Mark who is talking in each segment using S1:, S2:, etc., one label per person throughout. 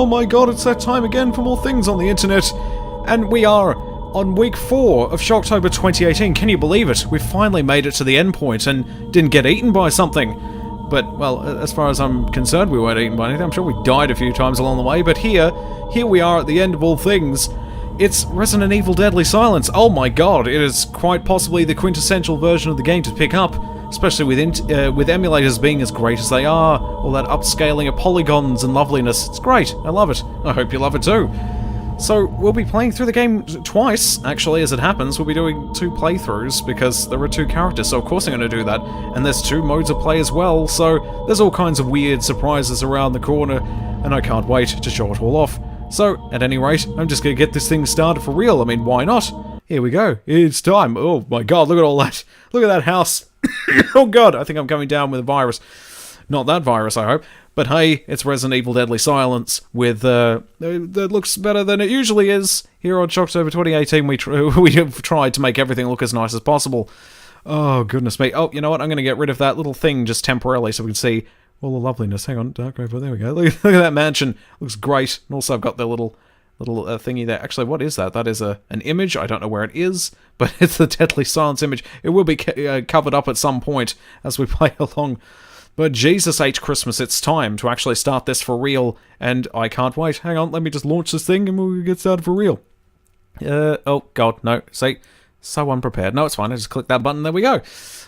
S1: Oh my god, it's that time again for more things on the internet. And we are on week 4 of Shocktober 2018. Can you believe it? We finally made it to the end point and didn't get eaten by something. But, well, as far as I'm concerned, we weren't eaten by anything. I'm sure we died a few times along the way, but here we are at the end of all things. It's Resident Evil Deadly Silence. Oh my god, it is quite possibly the quintessential version of the game to pick up, especially with emulators being as great as they are, all that upscaling of polygons and loveliness. It's great, I love it. I hope you love it too. So, we'll be playing through the game twice, actually, as it happens. We'll be doing 2 playthroughs, because there are 2 characters, so of course I'm going to do that. And there's 2 modes of play as well, so there's all kinds of weird surprises around the corner, and I can't wait to show it all off. So, at any rate, I'm just going to get this thing started for real. I mean, why not? Here we go. It's time. Oh my god, look at all that. Look at that house. Oh god, I think I'm coming down with a virus. Not that virus, I hope. But hey, it's Resident Evil Deadly Silence with, that looks better than it usually is. Here on Shocktober 2018, we have tried to make everything look as nice as possible. Oh, goodness me. Oh, you know what? I'm going to get rid of that little thing just temporarily so we can see all the loveliness. Hang on, dark over there we go. Look at that mansion. Looks great. And also I've got the little thingy there. Actually, what is that? That is an image. I don't know where it is, but it's the Deadly Silence image. It will be covered up at some point as we play along. But Jesus H. Christmas, it's time to actually start this for real, and I can't wait. Hang on, let me just launch this thing and we'll get started for real. Oh god, no, see, so unprepared. No, it's fine, I just click that button, there we go.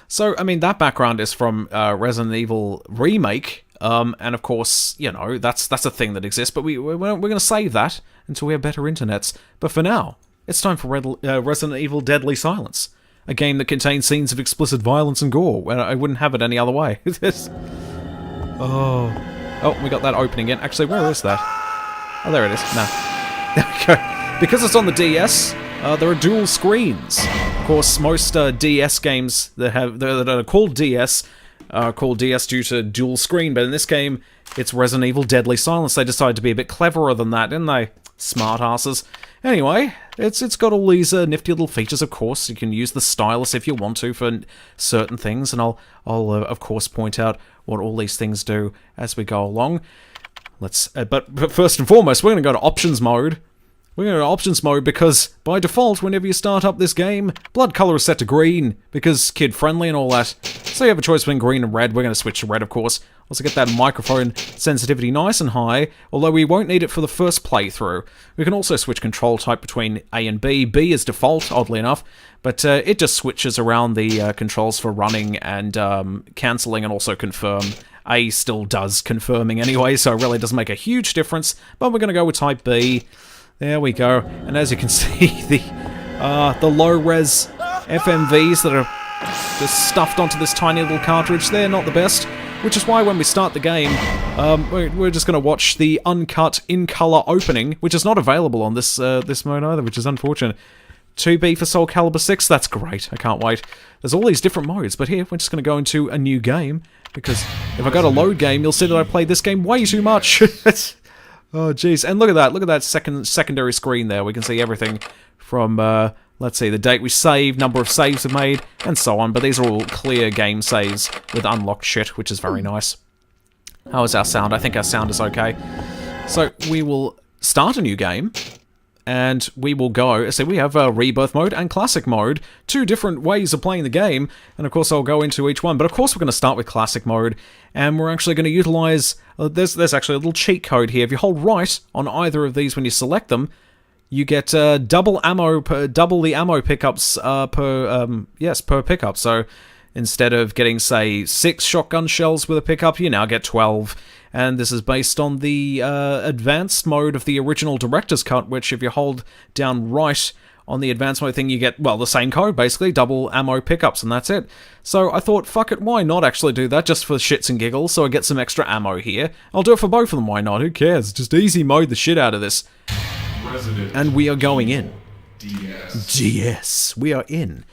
S1: So, I mean, that background is from Resident Evil Remake, and of course, you know, that's a thing that exists, but we're going to save that until we have better internets. But for now, it's time for Resident Evil Deadly Silence. A game that contains scenes of explicit violence and gore. I wouldn't have it any other way. Oh, we got that opening again. Actually, where is that? Oh, there it is. No. There we go. Because it's on the DS, there are dual screens. Of course, most DS games that are called DS are called DS due to dual screen, but in this game, it's Resident Evil Deadly Silence. They decided to be a bit cleverer than that, didn't they? Smart asses. Anyway, it's got all these nifty little features, of course. You can use the stylus if you want to for certain things, and I'll of course point out what all these things do as we go along. But first and foremost, we're going to go to options mode. We're going to options mode because, by default, whenever you start up this game, blood color is set to green, because kid-friendly and all that. So you have a choice between green and red. We're going to switch to red, of course. Also get that microphone sensitivity nice and high, although we won't need it for the first playthrough. We can also switch control type between A and B. B is default, oddly enough, but it just switches around the controls for running and cancelling and also confirm. A still does confirming anyway, so it really doesn't make a huge difference, but we're going to go with type B. There we go, and as you can see, the low-res FMVs that are just stuffed onto this tiny little cartridge, they're not the best, which is why when we start the game, we're just going to watch the uncut, in-colour opening, which is not available on this mode either, which is unfortunate. 2B for Soul Calibur 6, that's great, I can't wait. There's all these different modes, but here, we're just going to go into a new game, because if I go to load game, you'll see that I played this game way too much. Oh, jeez. And look at that secondary screen there. We can see everything from, let's see, the date we saved, number of saves we made, and so on. But these are all clear game saves with unlocked shit, which is very nice. How is our sound? I think our sound is okay. So, we will start a new game, and we will go... So, we have Rebirth mode and Classic mode, 2 different ways of playing the game, and of course I'll go into each one. But of course we're going to start with Classic mode, and we're actually going to utilize... there's actually a little cheat code here. If you hold right on either of these when you select them, you get double the ammo pickups per pickup. So instead of getting, say, 6 shotgun shells with a pickup, you now get 12. And this is based on the advanced mode of the original director's cut, which if you hold down right on the advanced mode thing, you get, well, the same code, basically, double ammo pickups, and that's it. So I thought, fuck it, why not actually do that, just for shits and giggles, so I get some extra ammo here. I'll do it for both of them, why not? Who cares? Just easy mode the shit out of this. And we are going in. DS. We are in.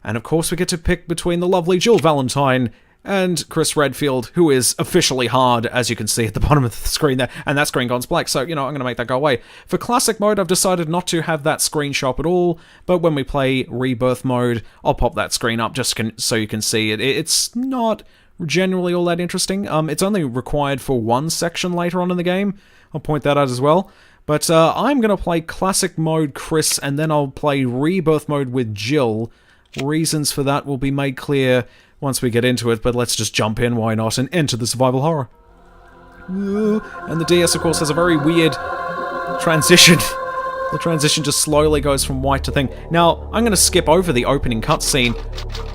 S1: And of course we get to pick between the lovely Jill Valentine and Chris Redfield, who is officially hard, as you can see at the bottom of the screen there, and that screen goes black, so, you know, I'm going to make that go away. For Classic mode, I've decided not to have that screen show up at all, but when we play Rebirth mode, I'll pop that screen up just so you can see it. It's not generally all that interesting. It's only required for one section later on in the game. I'll point that out as well. But I'm going to play Classic Mode Chris, and then I'll play Rebirth Mode with Jill. Reasons for that will be made clear once we get into it, but let's just jump in, why not, and enter the survival horror. And the DS, of course, has a very weird transition. The transition just slowly goes from white to thing. Now, I'm going to skip over the opening cutscene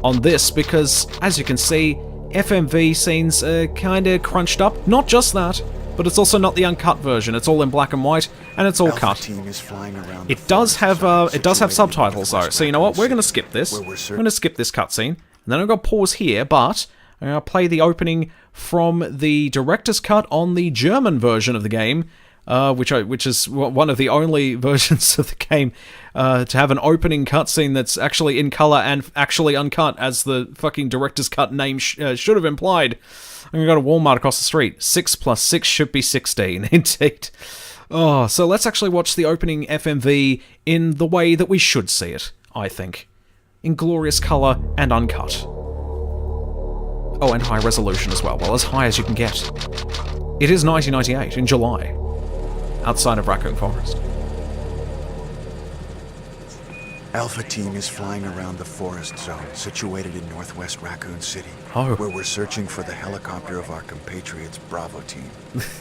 S1: on this because, as you can see, FMV scenes are kind of crunched up. Not just that, but it's also not the uncut version. It's all in black and white, and it's all cut. It does have subtitles though, so you know what? We're going to skip this. We're going to skip this cutscene, and then I'm going to pause here, but I'm going to play the opening from the director's cut on the German version of the game, which is one of the only versions of the game to have an opening cutscene that's actually in color and actually uncut, as the fucking director's cut name should have implied. I'm gonna go to Walmart across the street. 6 plus 6 should be 16, indeed. Oh, so let's actually watch the opening FMV in the way that we should see it, I think. In glorious color and uncut. Oh, and high resolution as well. Well, as high as you can get. It is 1998, in July. Outside of Raccoon Forest.
S2: Alpha Team is flying around the forest zone situated in northwest Raccoon City, where we're searching for the helicopter of our compatriots Bravo Team,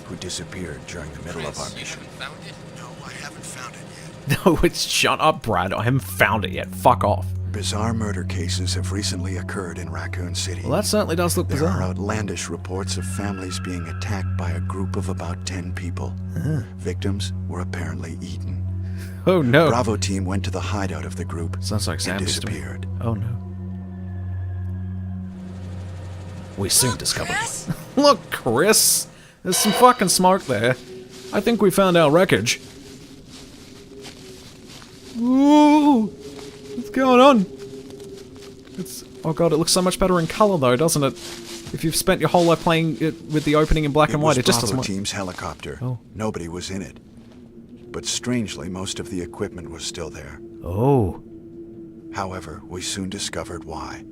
S2: who disappeared during the middle of our mission.
S3: Found it?
S2: No, I haven't found it yet.
S1: No, it's shut up, Brad. I haven't found it yet. Fuck off.
S2: Bizarre murder cases have recently occurred in Raccoon City.
S1: Well, that certainly does look bizarre.
S2: There are outlandish reports of families being attacked by a group of about 10 people. Victims were apparently eaten.
S1: Oh no.
S2: Bravo Team went to the hideout of the group
S1: Sounds like
S2: and
S1: zombies to me.
S2: disappeared.
S1: Oh no. We soon discovered. Look, Chris! There's some fucking smoke there. I think we found our wreckage. Ooh! What's going on? Oh god, it looks so much better in color though, doesn't it? If you've spent your whole life playing it with the opening in black and white, it just doesn't
S2: Bravo
S1: work.
S2: Team's helicopter.
S1: Oh.
S2: Nobody was in it. But strangely, most of the equipment was still there.
S1: Oh.
S2: However, we soon discovered why.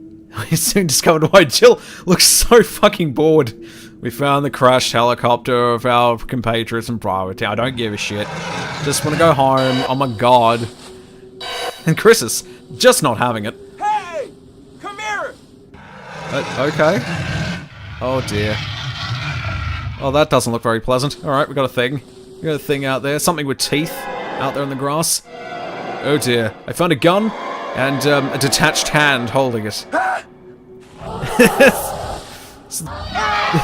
S1: We soon discovered why Jill looks so fucking bored. We found the crashed helicopter of our compatriots in Bravo Town. I don't give a shit. Just want to go home. Oh my god. And Chris is just not having it.
S3: Hey! Come here!
S1: Okay. Oh dear. Oh, that doesn't look very pleasant. Alright, we got a thing. We got a thing out there. Something with teeth out there in the grass. Oh dear. I found a gun and a detached hand holding it.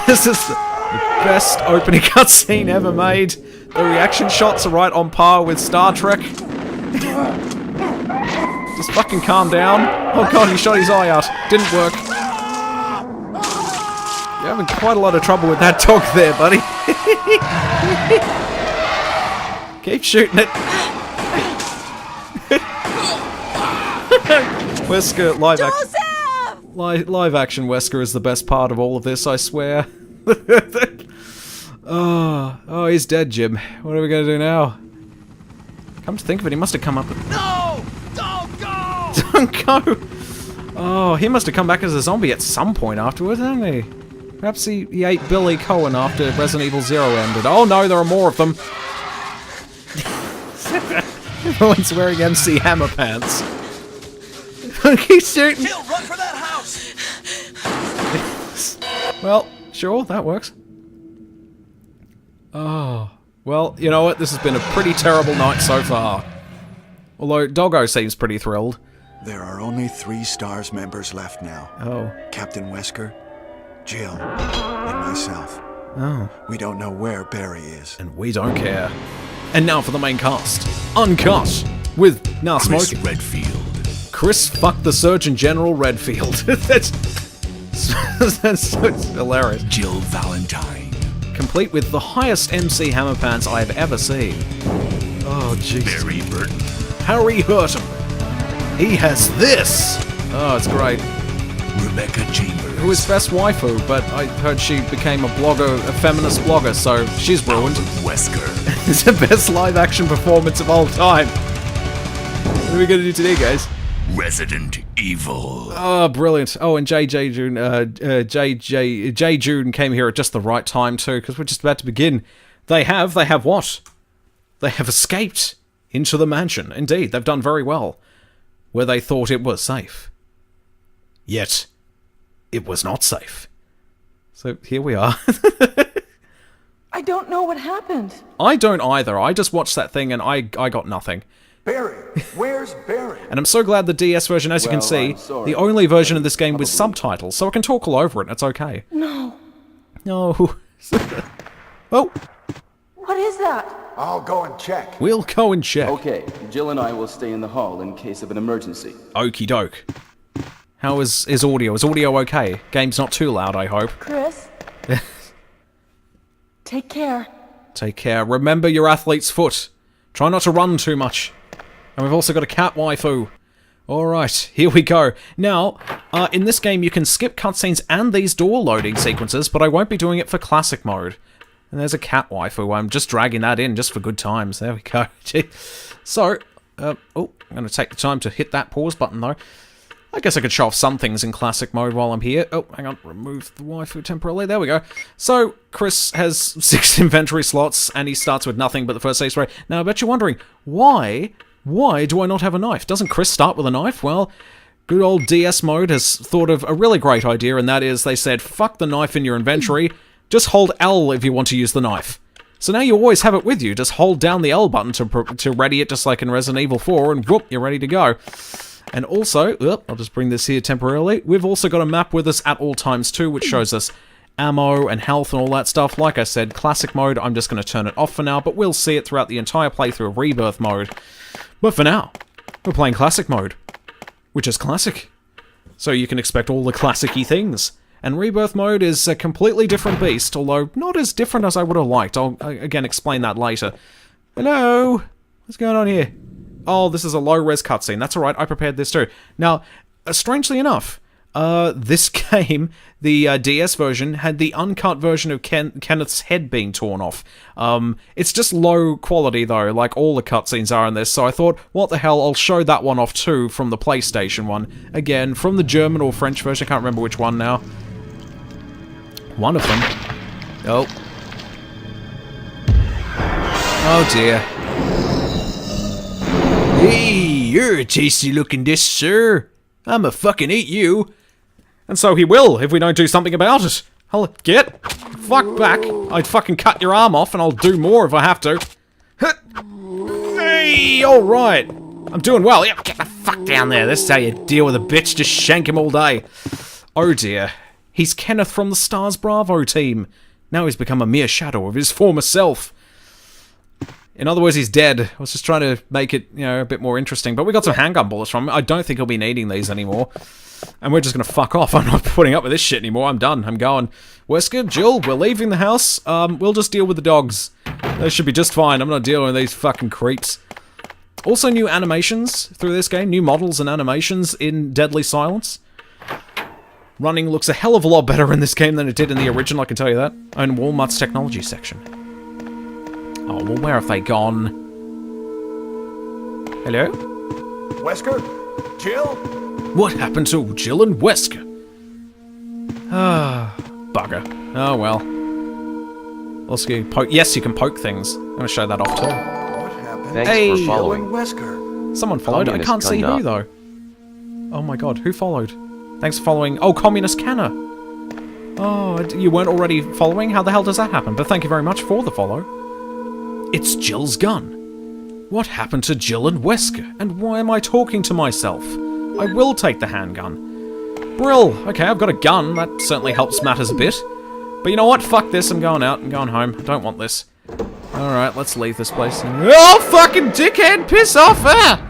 S1: This is the best opening cutscene ever made. The reaction shots are right on par with Star Trek. Just fucking calm down. Oh god, he shot his eye out. Didn't work. You're having quite a lot of trouble with that dog there, buddy. Keep shooting it. Wesker, live action Wesker is the best part of all of this, I swear. Oh, he's dead, Jim. What are we gonna do now? Come to think of it, he must have come up with...
S3: No! Don't go!
S1: Don't go! Oh, he must have come back as a zombie at some point afterwards, hasn't he? Perhaps he ate Billy Cohen after Resident Evil 0 ended. Oh no, there are more of them! Everyone's wearing MC Hammer pants. He's shooting!
S3: Jill, run for that house!
S1: Well, sure, that works. Oh, well, you know what? This has been a pretty terrible night so far. Although Doggo seems pretty thrilled.
S2: There are only 3 STARS members left now.
S1: Oh.
S2: Captain Wesker, Jill, and myself.
S1: Oh.
S2: We don't know where Barry is.
S1: And we don't care. And now for the main cast. Uncut! With now
S4: Chris
S1: smoking.
S4: Redfield.
S1: Chris fuck the Surgeon General Redfield. that's hilarious.
S4: Jill Valentine.
S1: Complete with the highest MC Hammer pants I have ever seen. Oh, jeez.
S4: Barry Burton.
S1: Harry Hurton. He has this! Oh, it's great.
S4: Rebecca Chambers.
S1: Who is best waifu, but I heard she became a blogger, a feminist blogger, so she's ruined.
S4: Wesker.
S1: It's the best live action performance of all time. What are we gonna do today, guys?
S4: Resident Evil.
S1: Oh, brilliant. Oh, and J June came here at just the right time too, because we're just about to begin. They have what? They have escaped into the mansion. Indeed, they've done very well. Where they thought it was safe. Yet, it was not safe. So, here we are.
S5: I don't know what happened.
S1: I don't either. I just watched that thing and I got nothing.
S2: Barry, where's Barry?
S1: And I'm so glad the DS version, as you can see, the only version of this game with subtitles, so I can talk all over it and it's okay.
S5: No.
S1: No. Oh,
S5: What is that?
S2: I'll go and check.
S1: we'll go and check.
S6: Okay, Jill and I will stay in the hall in case of an emergency.
S1: Okie doke. How is audio? Is audio okay? Game's not too loud, I hope.
S5: Chris? Take care.
S1: Take care. Remember your athlete's foot. Try not to run too much. And we've also got a cat waifu. Alright, here we go. Now, in this game you can skip cutscenes and these door loading sequences, but I won't be doing it for classic mode. And there's a cat waifu. I'm just dragging that in just for good times. There we go. So, oh, I'm going to take the time to hit that pause button though. I guess I could show off some things in classic mode while I'm here. Oh, hang on. Remove the waifu temporarily. There we go. So, Chris has 6 inventory slots, and he starts with nothing but the first aid spray. Now, I bet you're wondering, why do I not have a knife? Doesn't Chris start with a knife? Well, good old DS mode has thought of a really great idea, and that is, they said, fuck the knife in your inventory, just hold L if you want to use the knife. So now you always have it with you. Just hold down the L button to ready it, just like in Resident Evil 4, and whoop, you're ready to go. And also, I'll just bring this here temporarily, we've also got a map with us at all times too, which shows us ammo and health and all that stuff. Like I said, classic mode, I'm just going to turn it off for now, but we'll see it throughout the entire playthrough of Rebirth mode. But for now, we're playing classic mode, which is classic. So you can expect all the classic-y things. And Rebirth mode is a completely different beast, although not as different as I would have liked. I'll, again, explain that later. Hello? What's going on here? Oh, this is a low-res cutscene. That's alright, I prepared this too. Now, strangely enough, this game, the DS version, had the uncut version of Kenneth's head being torn off. It's just low quality though, like all the cutscenes are in this, so I thought, what the hell, I'll show that one off too from the PlayStation one. Again, from the German or French version, I can't remember which one now. One of them. Oh. Oh dear. Hey, you're a tasty looking dish, sir. I'ma fucking eat you. And so he will, if we don't do something about it. I'll get fuck back. I'd fucking cut your arm off, and I'll do more if I have to. Hey, alright. I'm doing well. Yeah, get the fuck down there. This is how you deal with a bitch. Just shank him all day. Oh dear. He's Kenneth from the Stars Bravo team. Now he's become a mere shadow of his former self. In other words, he's dead. I was just trying to make it, you know, a bit more interesting. But we got some handgun bullets from him. I don't think he'll be needing these anymore. And we're just going to fuck off. I'm not putting up with this shit anymore. I'm done. I'm going. Wesker, Jill, we're leaving the house. We'll just deal with the dogs. They should be just fine. I'm not dealing with these fucking creeps. Also new animations through this game. New models and animations in Deadly Silence. Running looks a hell of a lot better in this game than it did in the original, I can tell you that. In Walmart's technology section. Oh, well, where have they gone? Hello?
S2: Wesker? Jill?
S1: What happened to Jill and Wesker? Ah, bugger. Oh, well. Also, yes, you can poke things. I'm going to show that off, too.
S2: What happened?
S7: Thanks
S1: Hey.
S7: for following.
S2: Jill and Wesker.
S1: Someone followed. I
S7: Communist
S1: can't see who,
S7: Gunda.
S1: though. Oh, my God. Who followed? Thanks for following. Oh, Communist Canna. Oh, you weren't already following? How the hell does that happen? But thank you very much for the follow. It's Jill's gun. What happened to Jill and Wesker? And why am I talking to myself? I will take the handgun. Brill. Okay, I've got a gun. That certainly helps matters a bit. But you know what? Fuck this. I'm going out. I'm going home. I don't want this. Alright, let's leave this place. Oh, fucking dickhead! Piss off! Ah!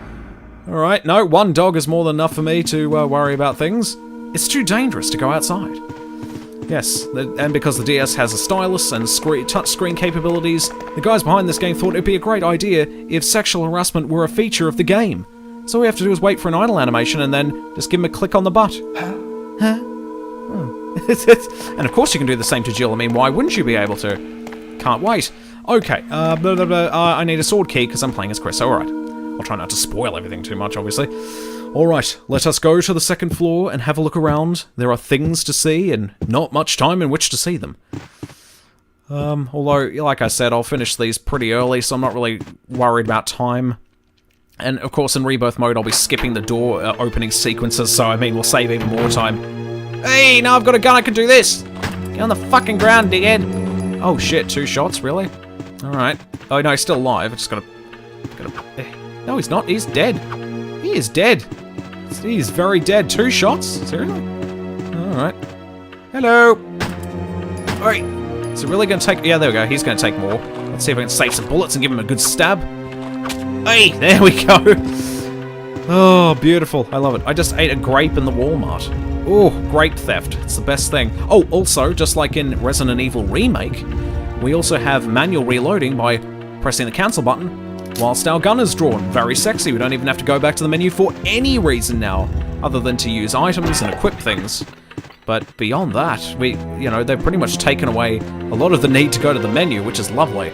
S1: Alright, no, one dog is more than enough for me to worry about things. It's too dangerous to go outside. Yes, and because the DS has a stylus and touchscreen capabilities, the guys behind this game thought it'd be a great idea if sexual harassment were a feature of the game. So all we have to do is wait for an idle animation and then just give him a click on the butt. Huh? Oh. And of course you can do the same to Jill. I mean, why wouldn't you be able to? Can't wait. Okay, I need a sword key because I'm playing as Chris. Alright. I'll try not to spoil everything too much, obviously. Alright, let us go to the second floor and have a look around. There are things to see, and not much time in which to see them. Although, like I said, I'll finish these pretty early, so I'm not really worried about time. And, of course, in Rebirth mode, I'll be skipping the door opening sequences, so, I mean, we'll save even more time. Hey, now I've got a gun, I can do this! Get on the fucking ground, dickhead! Oh, shit, 2 shots, really? Alright. Oh, no, he's still alive, I just gotta... No, he's not, he's dead. He is dead. He is very dead. 2 shots? Seriously? Alright. Hello! Alright. Is it really gonna take... Yeah, there we go. He's gonna take more. Let's see if I can save some bullets and give him a good stab. Hey! There we go! Oh, beautiful. I love it. I just ate a grape in the Walmart. Oh, grape theft. It's the best thing. Oh, also, just like in Resident Evil Remake, we also have manual reloading by pressing the cancel button whilst our gun is drawn. Very sexy. We don't even have to go back to the menu for any reason now, other than to use items and equip things. But beyond that, they've pretty much taken away a lot of the need to go to the menu, which is lovely.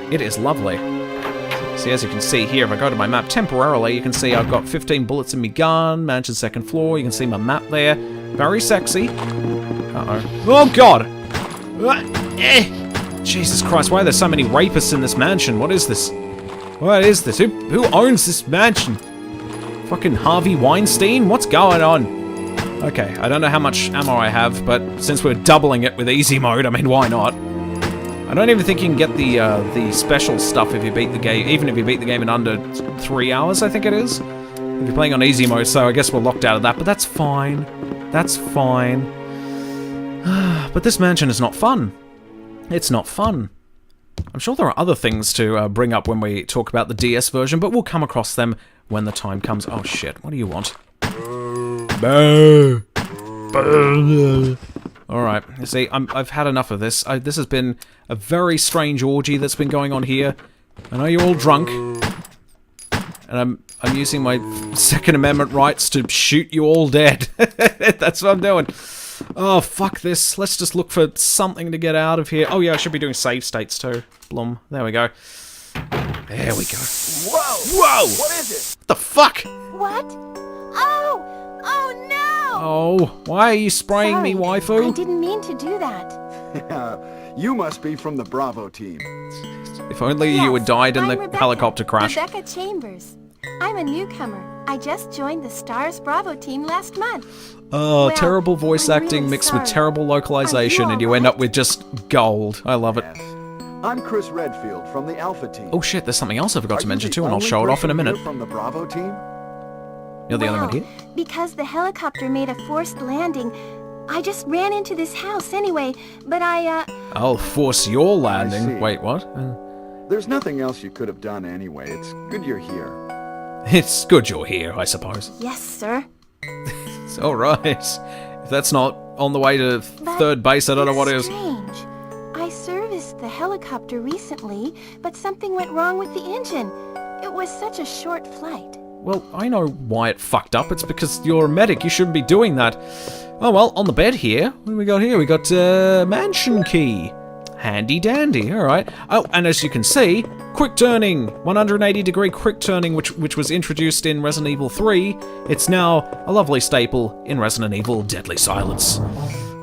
S1: It is lovely. See, as you can see here, if I go to my map temporarily, you can see I've got 15 bullets in my gun, mansion second floor, you can see my map there. Very sexy. Uh-oh. Oh, God! Jesus Christ, why are there so many rapists in this mansion? What is this? What is this? Who owns this mansion? Fucking Harvey Weinstein? What's going on? Okay, I don't know how much ammo I have, but since we're doubling it with easy mode, I mean, why not? I don't even think you can get the special stuff if you beat the game, even if you beat the game in under 3 hours, I think it is. If you're playing on easy mode, so I guess we're locked out of that, but that's fine. That's fine. But this mansion is not fun. It's not fun. I'm sure there are other things to bring up when we talk about the DS version, but we'll come across them when the time comes. Oh shit, what do you want? Alright, you see, I've had enough of this. This has been a very strange orgy that's been going on here. I know you're all drunk. And I'm using my Second Amendment rights to shoot you all dead. That's what I'm doing. Oh, fuck this. Let's just look for something to get out of here. Oh, yeah, I should be doing save states, too. Blum. There we go. There we go.
S3: Whoa!
S1: Whoa!
S3: What is it?
S1: What the fuck?
S7: What? Oh! Oh, no!
S1: Oh, why are you spraying me, waifu?
S7: I didn't mean to do that.
S2: You must be from the Bravo team.
S1: If only you had died in the helicopter crash.
S7: Rebecca Chambers. I'm a newcomer. I just joined the STARS Bravo team last month.
S1: Oh,
S7: Well,
S1: terrible voice
S7: I'm
S1: acting
S7: really
S1: mixed with
S7: sorry.
S1: terrible localization, and you end up with just gold. I love it.
S2: Yes. I'm Chris Redfield from the Alpha team.
S1: Oh shit, there's something else I forgot to
S2: Are you
S1: mention
S2: the
S1: too, and I'll
S2: only
S1: show it off in a
S2: person
S1: minute.
S2: here from the Bravo team?
S1: You're the only one here?
S7: Because the helicopter made a forced landing, I just ran into this house anyway, but
S1: I'll force your
S2: see.
S1: landing. Wait, what?
S2: There's nothing else you could have done anyway. It's good you're here.
S1: It's good you're here, I suppose.
S7: yes, sir.
S1: It's alright. If that's not on the way to
S7: But
S1: third base, I don't know what is.
S7: Strange. I serviced the helicopter recently, but something went wrong with the engine. It was such a short flight.
S1: Well, I know why it fucked up. It's because you're a medic. You shouldn't be doing that. Oh, well, on the bed here, what do we got here? We got mansion key. Handy dandy, alright. Oh, and as you can see, quick turning. 180-degree quick turning, which was introduced in Resident Evil 3. It's now a lovely staple in Resident Evil Deadly Silence.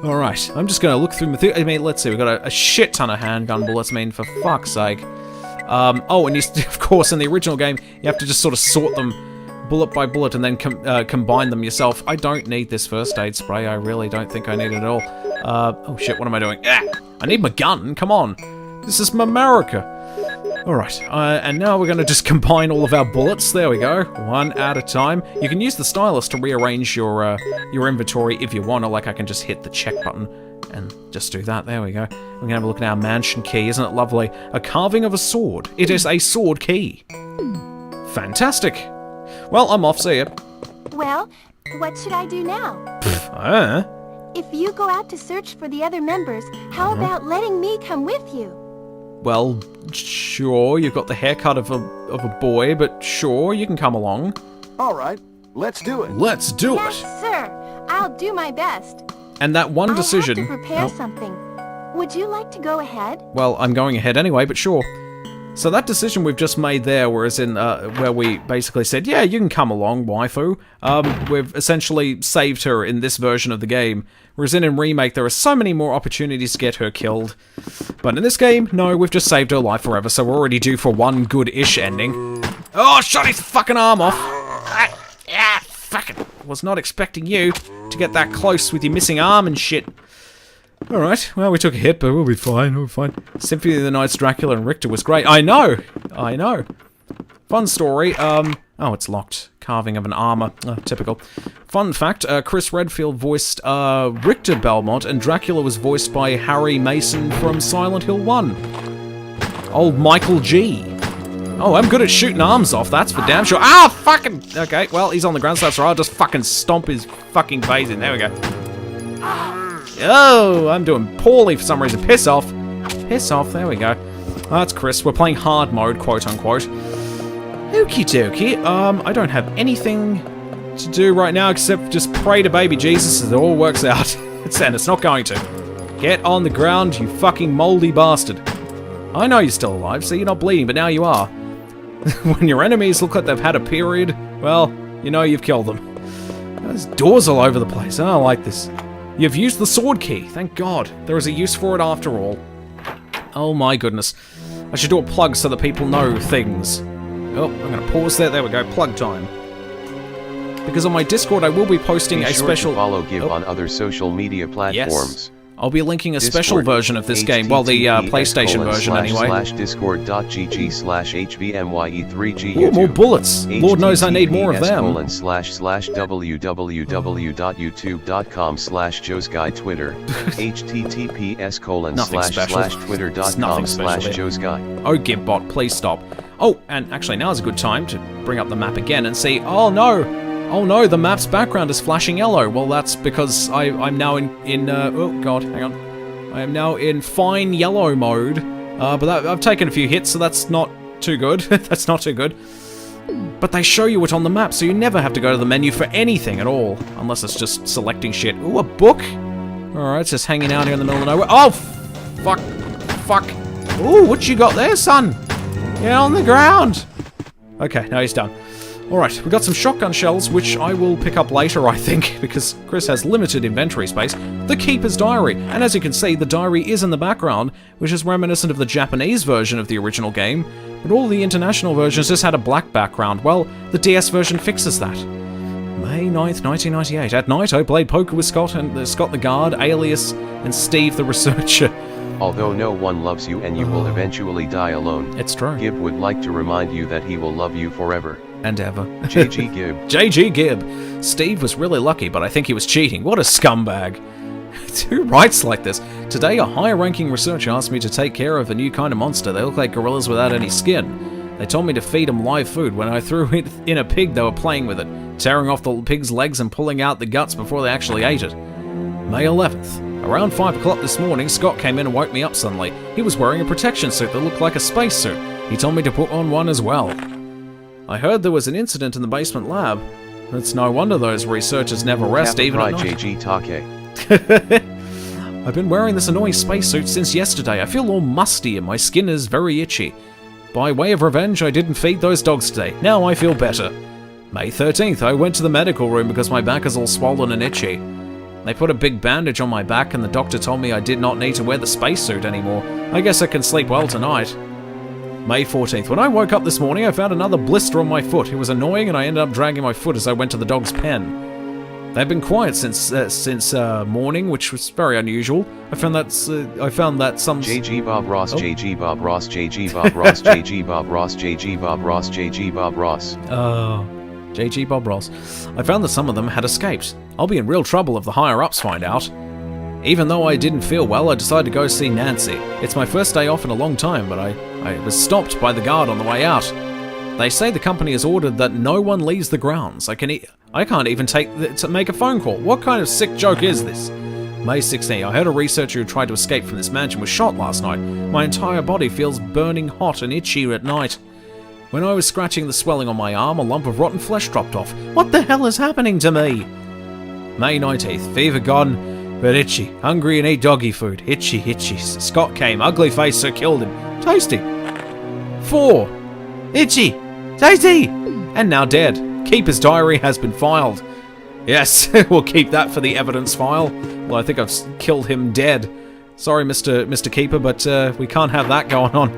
S1: Alright, I'm just gonna look through I mean, let's see, we've got a shit ton of handgun bullets, I mean, for fuck's sake. Oh, and of course, in the original game, you have to just sort of sort them bullet by bullet and then combine them yourself. I don't need this first aid spray, I really don't think I need it at all. Oh shit, what am I doing? Ah, I need my gun, come on. This is America. Alright, and now we're gonna just combine all of our bullets. There we go, one at a time. You can use the stylus to rearrange your inventory if you want, or like I can just hit the check button and just do that. There we go. We're gonna have a look at our mansion key, isn't it lovely? A carving of a sword. It is a sword key. Fantastic. Well, I'm off, see ya.
S7: Well, what should I do now? If you go out to search for the other members, how about letting me come with you?
S1: Well, sure, you've got the haircut of a boy, but sure, you can come along.
S2: All right, let's do it.
S1: Let's do
S7: Yes,
S1: it!
S7: sir. I'll do my best.
S1: And that one decision...
S7: I have to prepare
S1: Oh,
S7: something. Would you like to go ahead?
S1: well, I'm going ahead anyway, but sure. So that decision we've just made there, whereas in where we basically said, yeah, you can come along, waifu, we've essentially saved her in this version of the game. Whereas in Remake, there are so many more opportunities to get her killed. But in this game, no, we've just saved her life forever, so we're already due for one good-ish ending. Oh, shot his fucking arm off! Fucking was not expecting you to get that close with your missing arm and shit. Alright, well, we took a hit, but we'll be fine, we'll be fine. Symphony of the Nights, Dracula and Richter was great. I know! Fun story, oh, it's locked. Carving of an armor. Oh, typical. Fun fact, Chris Redfield voiced Richter Belmont, and Dracula was voiced by Harry Mason from Silent Hill 1. Old Michael G. Oh, I'm good at shooting arms off, that's for damn sure. Ah, fucking... Okay, well, he's on the ground, so that's right. I'll just fucking stomp his fucking face in. There we go. Oh, I'm doing poorly for some reason. Piss off. Piss off, there we go. Oh, that's Chris. We're playing hard mode, quote-unquote. Okie dokie. I don't have anything to do right now except just pray to baby Jesus as it all works out. And it's not going to. Get on the ground, you fucking moldy bastard. I know you're still alive, so you're not bleeding, but now you are. When your enemies look like they've had a period, well, you know you've killed them. There's doors all over the place. I don't like this. You've used the sword key. Thank God. There is a use for it after all. Oh my goodness. I should do a plug so that people know things. Oh, I'm going to pause there. There we go. Plug time. Because on my Discord, I will be posting a special...
S8: To follow Gib on other social media platforms.
S1: Yes. I'll be linking a special version of this game. Well, the PlayStation version, anyway.
S8: Discord.gg/HBMYE3GU2.
S1: Ooh, more bullets. Lord knows I need more of them.
S8: www.youtube.com/JoesGuy Twitter. https://twitter.com/JoesGuy.
S1: Oh, Gibbot, please stop. Oh, and actually now is a good time to bring up the map again and see... Oh, no! Oh no, the map's background is flashing yellow. Well, that's because I'm now in oh god, hang on. I am now in fine yellow mode. But I've taken a few hits, so that's not too good. That's not too good. But they show you it on the map, so you never have to go to the menu for anything at all. Unless it's just selecting shit. Ooh, a book? Alright, it's just hanging out here in the middle of nowhere. Oh, fuck. Fuck. Ooh, what you got there, son? Get on the ground. Okay, now he's done. Alright, we got some shotgun shells, which I will pick up later, I think, because Chris has limited inventory space. The Keeper's Diary, and as you can see, the diary is in the background, which is reminiscent of the Japanese version of the original game, but all the international versions just had a black background. Well, the DS version fixes that. May 9th, 1998. At night, I played poker with Scott and Scott the Guard, Alias, and Steve the Researcher.
S8: Although no one loves you and you will eventually die alone,
S1: it's true.
S8: Gib would like to remind you that he will love you forever.
S1: And ever.
S8: JG Gibb.
S1: JG Gibb. Steve was really lucky, but I think he was cheating. What a scumbag. Who writes like this? Today, a higher-ranking researcher asked me to take care of a new kind of monster. They look like gorillas without any skin. They told me to feed them live food. When I threw it in a pig, they were playing with it, tearing off the pig's legs and pulling out the guts before they actually ate it. May 11th. Around 5 o'clock this morning, Scott came in and woke me up suddenly. He was wearing a protection suit that looked like a spacesuit. He told me to put on one as well. I heard there was an incident in the basement lab. It's no wonder those researchers never rest even at night.
S8: JG Take.
S1: I've been wearing this annoying spacesuit since yesterday. I feel all musty and my skin is very itchy. By way of revenge, I didn't feed those dogs today. Now I feel better. May 13th, I went to the medical room because my back is all swollen and itchy. They put a big bandage on my back and the doctor told me I did not need to wear the spacesuit anymore. I guess I can sleep well tonight. May 14th. When I woke up this morning, I found another blister on my foot. It was annoying and I ended up dragging my foot as I went to the dog's pen. They've been quiet since morning, which was very unusual. I found that some...
S8: JG Bob Ross, JG Bob Ross, JG Bob Ross, JG Bob Ross, JG Bob Ross, JG Bob Ross.
S1: JG Bob Ross. I found that some of them had escaped. I'll be in real trouble if the higher-ups find out. Even though I didn't feel well, I decided to go see Nancy. It's my first day off in a long time, but I was stopped by the guard on the way out. They say the company has ordered that no one leaves the grounds. I can't even make a phone call. What kind of sick joke is this? May 16th. I heard a researcher who tried to escape from this mansion was shot last night. My entire body feels burning hot and itchy at night. When I was scratching the swelling on my arm, a lump of rotten flesh dropped off. What the hell is happening to me? May 19th. Fever gone, but itchy. Hungry and eat doggy food. Itchy, itchy. Scott came. Ugly face, so killed him. Tasty. for? Itchy! Daisy! And now dead. Keeper's diary has been filed. Yes, we'll keep that for the evidence file. Well, I think I've killed him dead. Sorry, Mr. Keeper, but we can't have that going on.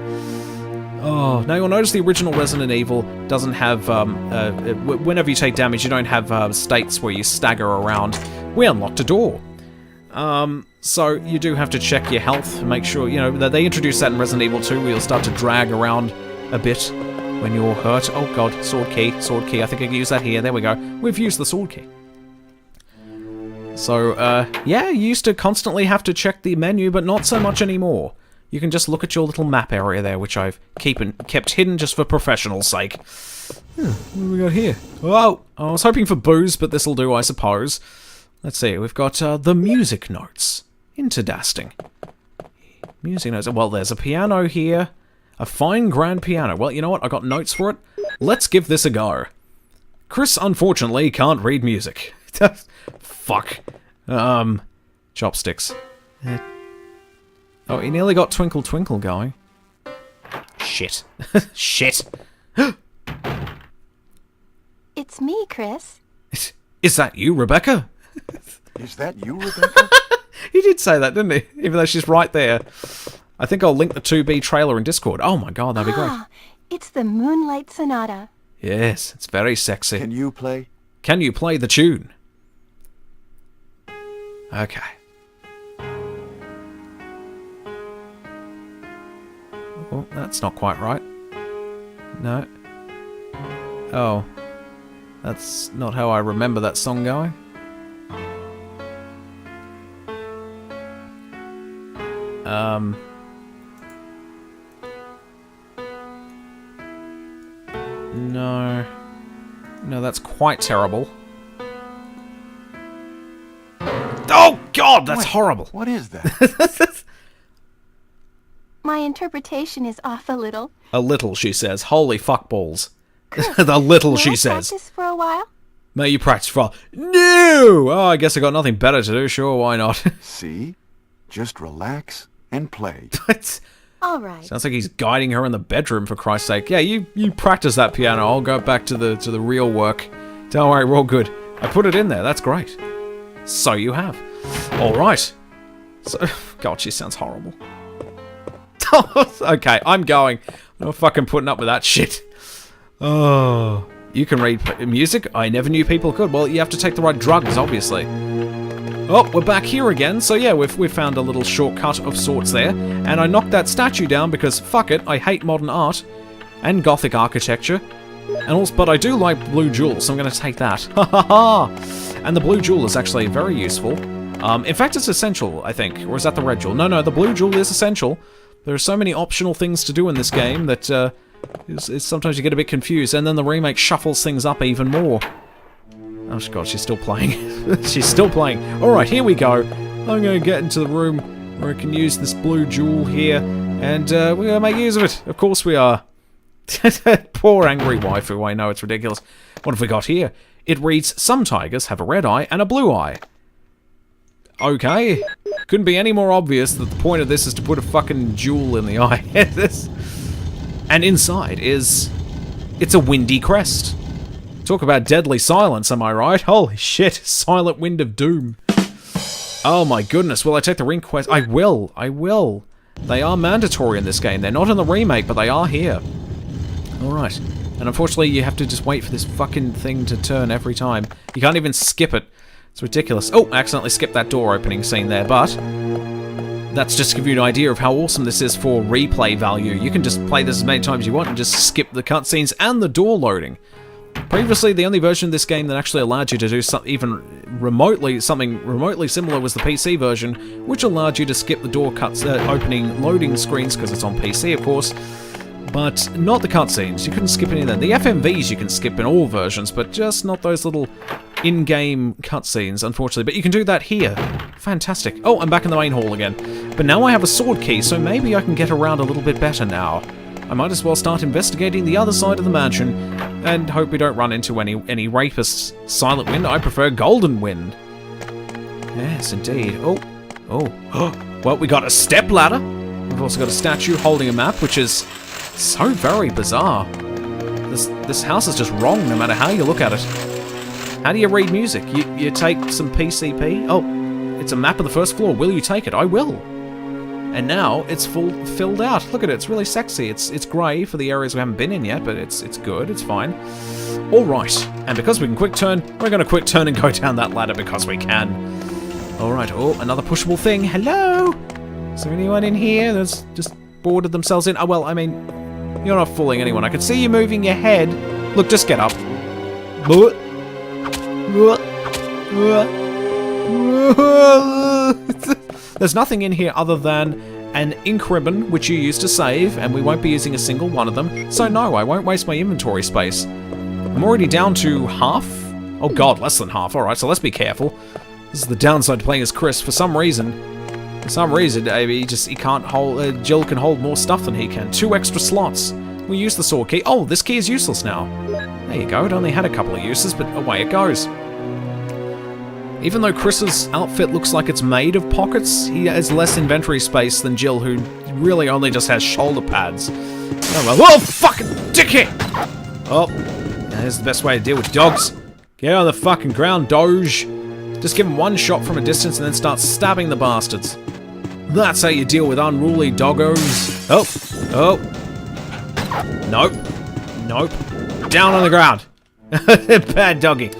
S1: Oh, now you'll notice the original Resident Evil doesn't have, whenever you take damage, you don't have states where you stagger around. We unlocked a door. So you do have to check your health and make sure, you know, that they introduced that in Resident Evil 2 where you'll start to drag around a bit when you're hurt. Oh god, sword key. I think I can use that here. There we go. We've used the sword key. So, yeah, you used to constantly have to check the menu, but not so much anymore. You can just look at your little map area there, which I've kept hidden just for professional's sake. What have we got here? Oh, I was hoping for booze, but this'll do, I suppose. Let's see, we've got the music notes. Interdasting. Music notes. Well, there's a piano here. A fine grand piano. Well, you know what? I got notes for it. Let's give this a go. Chris, unfortunately, can't read music. Fuck. Chopsticks. Oh, he nearly got Twinkle Twinkle going. Shit. Shit.
S7: It's me, Chris.
S1: Is that you, Rebecca?
S2: Is that you, Rebecca?
S1: He did say that, didn't he? Even though she's right there. I think I'll link the 2B trailer in Discord. Oh my god, that'd be great.
S7: It's the Moonlight Sonata.
S1: Yes, it's very sexy.
S2: Can you play?
S1: Can you play the tune? Okay. Oh, that's not quite right. No. Oh. That's not how I remember that song going. No. No, that's quite terrible. Oh, God, that's horrible.
S2: What is that?
S7: My interpretation is off a little.
S1: A little, she says. Holy fuckballs. The little, she says.
S7: Practice for a while?
S1: May you practice for a while? No! Oh, I guess I got nothing better to do. Sure, why not?
S2: See? Just relax and play.
S7: All right.
S1: Sounds like he's guiding her in the bedroom, for Christ's sake. Yeah, you practice that piano. I'll go back to the real work. Don't worry, we're all good. I put it in there. That's great. So you have. All right. So, God, she sounds horrible. Okay, I'm going. I'm not fucking putting up with that shit. Oh, you can read music? I never knew people could. Well, you have to take the right drugs, obviously. Oh, we're back here again. So yeah, we've found a little shortcut of sorts there. And I knocked that statue down because, fuck it, I hate modern art and Gothic architecture. And also, but I do like blue jewels, so I'm going to take that. Ha ha ha! And the blue jewel is actually very useful. In fact, it's essential, I think. Or is that the red jewel? No, the blue jewel is essential. There are so many optional things to do in this game that sometimes you get a bit confused, and then the remake shuffles things up even more. Oh god, she's still playing. She's still playing. Alright, here we go. I'm going to get into the room where I can use this blue jewel here, and we're going to make use of it. Of course we are. Poor angry waifu, I know, it's ridiculous. What have we got here? It reads, some tigers have a red eye and a blue eye. Okay. Couldn't be any more obvious that the point of this is to put a fucking jewel in the eye. And inside is... it's a windy crest. Talk about deadly silence, am I right? Holy shit, silent wind of doom. Oh my goodness, will I take the ring quest? I will. They are mandatory in this game. They're not in the remake, but they are here. Alright. And unfortunately, you have to just wait for this fucking thing to turn every time. You can't even skip it. It's ridiculous. Oh, I accidentally skipped that door opening scene there, but that's just to give you an idea of how awesome this is for replay value. You can just play this as many times as you want and just skip the cutscenes and the door loading. Previously, the only version of this game that actually allowed you to do something remotely similar was the PC version, which allowed you to skip the door opening loading screens, because it's on PC, of course, but not the cutscenes. You couldn't skip any of them. The FMVs you can skip in all versions, but just not those little in-game cutscenes, unfortunately. But you can do that here. Fantastic. Oh, I'm back in the main hall again. But now I have a sword key, so maybe I can get around a little bit better now. I might as well start investigating the other side of the mansion, and hope we don't run into any rapists. Silent Wind, I prefer Golden Wind. Yes, indeed. Oh. Well, we got a step ladder. We've also got a statue holding a map, which is So very bizarre. This house is just wrong no matter how you look at it. How do you read music? You take some PCP? Oh, it's a map of the first floor. Will you take it? I will. And now it's filled out. Look at it. It's really sexy. It's grey for the areas we haven't been in yet, but it's good. It's fine. All right. And because we can quick turn, we're going to quick turn and go down that ladder because we can. All right. Oh, another pushable thing. Hello. Is there anyone in here that's just boarded themselves in? Oh, well, I mean, you're not fooling anyone. I can see you moving your head. Look, just get up. There's nothing in here other than an ink ribbon, which you use to save, and we won't be using a single one of them. So no, I won't waste my inventory space. I'm already down to half. Oh god, less than half. Alright, so let's be careful. This is the downside to playing as Chris. For some reason, he can't hold, Jill can hold more stuff than he can. 2 extra slots. We use the sword key. Oh, this key is useless now. There you go, it only had a couple of uses, but away it goes. Even though Chris's outfit looks like it's made of pockets, he has less inventory space than Jill, who really only just has shoulder pads. Oh well. Whoa, fucking dickhead! Oh, there's the best way to deal with dogs. Get on the fucking ground, Doge. Just give him one shot from a distance and then start stabbing the bastards. That's how you deal with unruly doggos. Oh. Nope. Down on the ground. Bad doggy.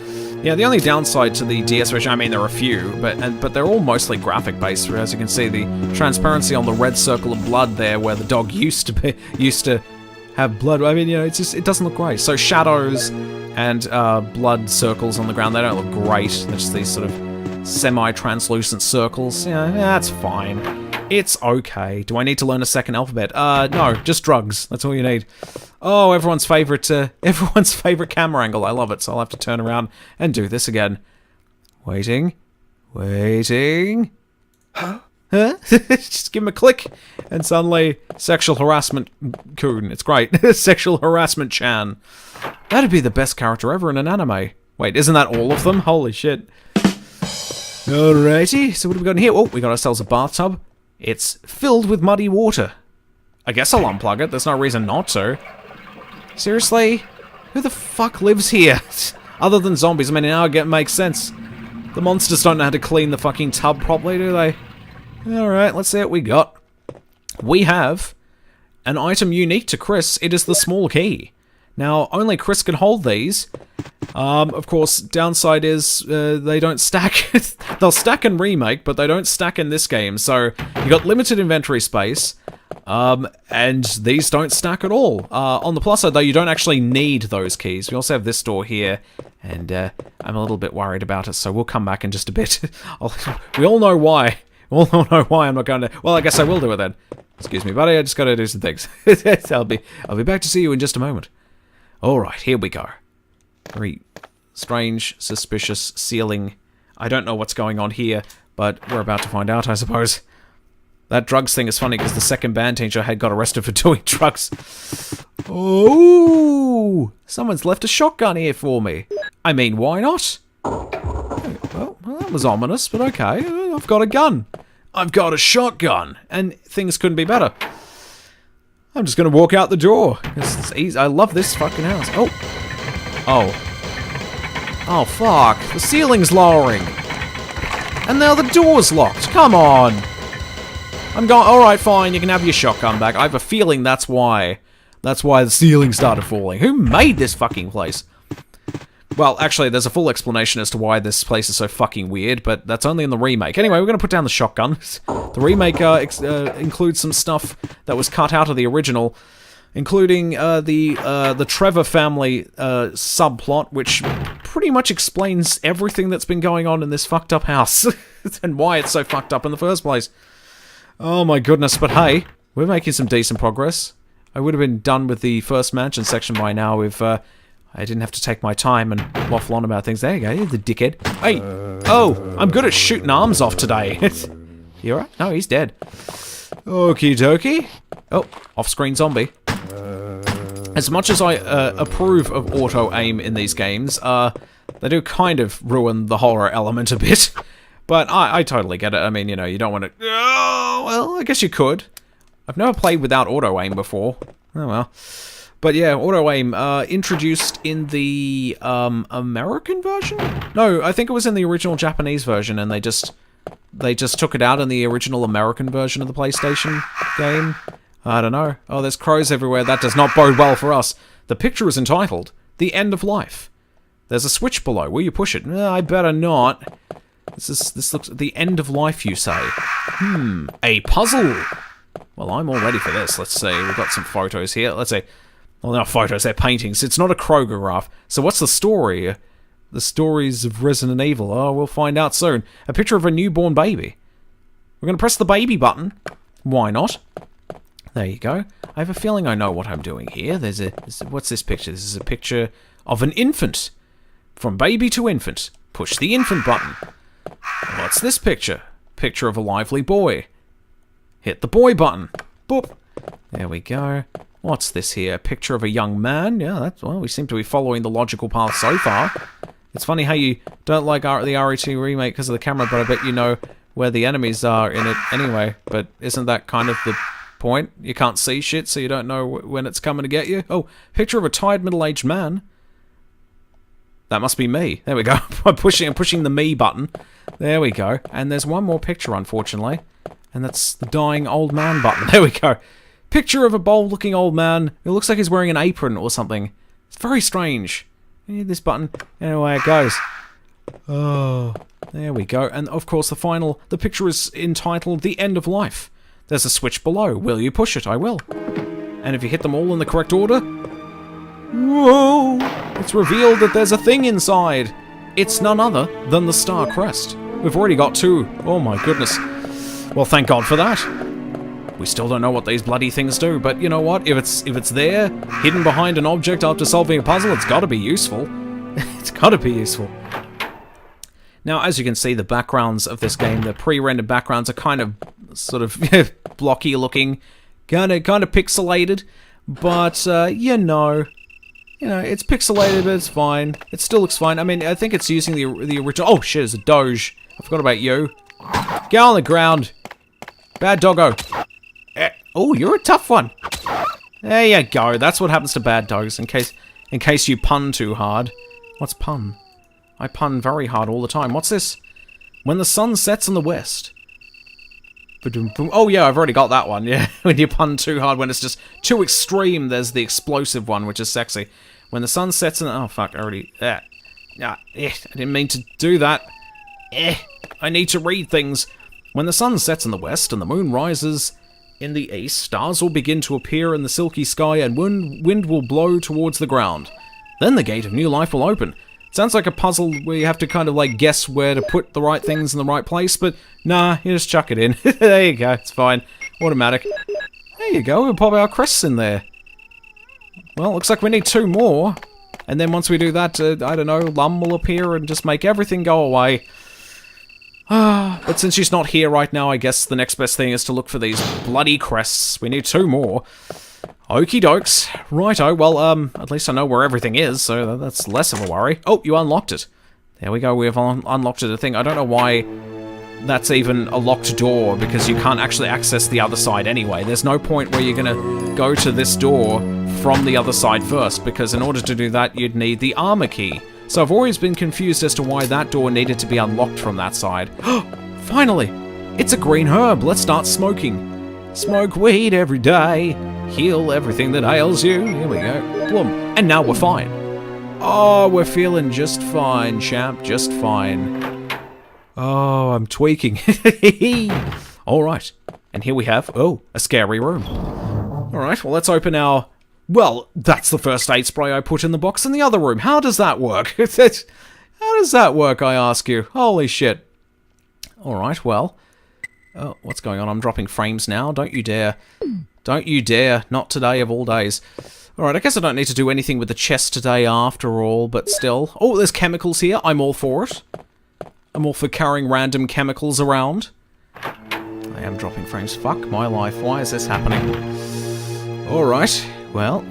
S1: Yeah, the only downside to the DS version, I mean, there are a few, but they're all mostly graphic-based. As you can see, the transparency on the red circle of blood there, where the dog used to have blood. I mean, you know, it doesn't look great. So shadows and blood circles on the ground, they don't look great. They're just these sort of semi-translucent circles. Yeah, that's fine. It's okay. Do I need to learn a second alphabet? No, just drugs. That's all you need. Oh, everyone's favorite camera angle. I love it. So I'll have to turn around and do this again. Waiting. Huh? Just give him a click, and suddenly sexual harassment coon. It's great. Sexual harassment Chan. That'd be the best character ever in an anime. Wait, isn't that all of them? Holy shit. Alrighty. So what have we got in here? Oh, we got ourselves a bathtub. It's filled with muddy water. I guess I'll unplug it. There's no reason not to. Seriously? Who the fuck lives here? Other than zombies. I mean, now it makes sense. The monsters don't know how to clean the fucking tub properly, do they? Alright, let's see what we got. We have an item unique to Chris. It is the small key. Now, only Chris can hold these. Of course, downside is they don't stack. They'll stack in Remake, but they don't stack in this game. So, you got limited inventory space. And these don't stack at all. On the plus side, though, you don't actually need those keys. We also have this door here, and I'm a little bit worried about it, so we'll come back in just a bit. We all know why. We all know why I'm not going to... Well, I guess I will do it then. Excuse me, buddy, I just got to do some things. I'll be back to see you in just a moment. Alright, here we go. Very strange, suspicious ceiling. I don't know what's going on here, but we're about to find out, I suppose. That drugs thing is funny because the second band teacher had got arrested for doing drugs. Oh, someone's left a shotgun here for me. I mean, why not? Well, that was ominous, but okay. I've got a gun. I've got a shotgun, and things couldn't be better. I'm just gonna walk out the door. It's easy. I love this fucking house. Oh, fuck. The ceiling's lowering. And now the door's locked. Come on. I'm going. Alright, fine. You can have your shotgun back. I have a feeling that's why. That's why the ceiling started falling. Who made this fucking place? Well, actually, there's a full explanation as to why this place is so fucking weird, but that's only in the remake. Anyway, we're going to put down the shotgun. The remake includes some stuff that was cut out of the original, including the Trevor family subplot, which pretty much explains everything that's been going on in this fucked up house, and why it's so fucked up in the first place. Oh my goodness, but hey, we're making some decent progress. I would have been done with the first mansion section by now if I didn't have to take my time and waffle on about things. There you go, you're the dickhead. Hey! Oh, I'm good at shooting arms off today. You alright? No, he's dead. Okie dokie. Oh, off-screen zombie. As much as I approve of auto-aim in these games, they do kind of ruin the horror element a bit. But I totally get it. I mean, you know, you don't want to... Oh, well, I guess you could. I've never played without auto-aim before. Oh well. But yeah, auto-aim, introduced in the American version? No, I think it was in the original Japanese version, and they just took it out in the original American version of the PlayStation game. I don't know. Oh, there's crows everywhere. That does not bode well for us. The picture is entitled, The End of Life. There's a switch below. Will you push it? I better not. This looks... The end of life, you say? A puzzle! Well, I'm all ready for this. Let's see. We've got some photos here. Let's see. Well, they're not photos, they're paintings. It's not a Kroger-graph. So what's the story? The stories of Resident Evil. Oh, we'll find out soon. A picture of a newborn baby. We're going to press the baby button. Why not? There you go. I have a feeling I know what I'm doing here. What's this picture? This is a picture of an infant. From baby to infant. Push the infant button. What's this picture? Picture of a lively boy. Hit the boy button. Boop. There we go. What's this here? Picture of a young man? Yeah, well, we seem to be following the logical path so far. It's funny how you don't like the RE2 remake because of the camera, but I bet you know where the enemies are in it anyway. But isn't that kind of the point? You can't see shit, so you don't know when it's coming to get you. Oh, picture of a tired middle-aged man. That must be me. There we go. I'm pushing the me button. There we go. And there's one more picture, unfortunately. And that's the dying old man button. There we go. Picture of a bold-looking old man. It looks like he's wearing an apron or something. It's very strange. This button. Anyway, it goes. Oh, there we go. And of course, the picture is entitled The End of Life. There's a switch below. Will you push it? I will. And if you hit them all in the correct order... Whoa! It's revealed that there's a thing inside. It's none other than the Star Crest. We've already got 2. Oh my goodness. Well, thank God for that. We still don't know what these bloody things do, but you know what? If it's there, hidden behind an object after solving a puzzle, it's gotta be useful. It's gotta be useful. Now, as you can see, the backgrounds of this game, the pre-rendered backgrounds are kind of, sort of, blocky looking. Kind of pixelated. But, you know, it's pixelated, but it's fine. It still looks fine. I mean, I think it's using the original... Oh, shit, it's a Doge. I forgot about you. Get on the ground. Bad doggo. Oh, you're a tough one. There you go. That's what happens to bad dogs, in case you pun too hard. What's pun? I pun very hard all the time. What's this? When the sun sets in the west. Oh yeah, I've already got that one, yeah. When you pun too hard, when it's just too extreme, there's the explosive one, which is sexy. When the sun sets in... Oh, fuck, I already... I didn't mean to do that. I need to read things. When the sun sets in the west and the moon rises in the east, stars will begin to appear in the silky sky and wind will blow towards the ground. Then the gate of new life will open. Sounds like a puzzle where you have to kind of like guess where to put the right things in the right place, but nah, you just chuck it in. There you go, it's fine. Automatic. There you go, we'll pop our crests in there. Well, looks like we need 2 more. And then once we do that, I don't know, Lum will appear and just make everything go away. But since she's not here right now, I guess the next best thing is to look for these bloody crests. We need 2 more. Okie dokes. Righto, well, at least I know where everything is, so that's less of a worry. Oh, you unlocked it. There we go, we've unlocked it, I think. I don't know why that's even a locked door, because you can't actually access the other side anyway. There's no point where you're gonna go to this door from the other side first, because in order to do that, you'd need the armor key. So I've always been confused as to why that door needed to be unlocked from that side. Finally! It's a green herb, let's start smoking. Smoke weed every day, heal everything that ails you. Here we go. Boom. And now we're fine. Oh, we're feeling just fine, champ, just fine. Oh, I'm tweaking. Alright. And here we have, oh, a scary room. Alright, well let's open our... Well, that's the first aid spray I put in the box in the other room. How does that work? How does that work, I ask you? Holy shit. Alright, well... Oh, what's going on? I'm dropping frames now. Don't you dare. Don't you dare. Not today of all days. Alright, I guess I don't need to do anything with the chest today after all, but still. Oh, there's chemicals here. I'm all for it. I'm all for carrying random chemicals around. I am dropping frames. Fuck my life. Why is this happening? Alright. Well,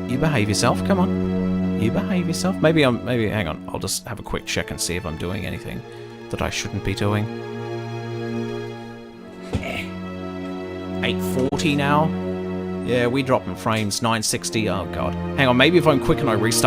S1: you behave yourself. Come on. You behave yourself. Maybe hang on. I'll just have a quick check and see if I'm doing anything that I shouldn't be doing. 8:40 now. Yeah, we dropping frames. 960. Oh, God. Hang on, maybe if I'm quick and I restart.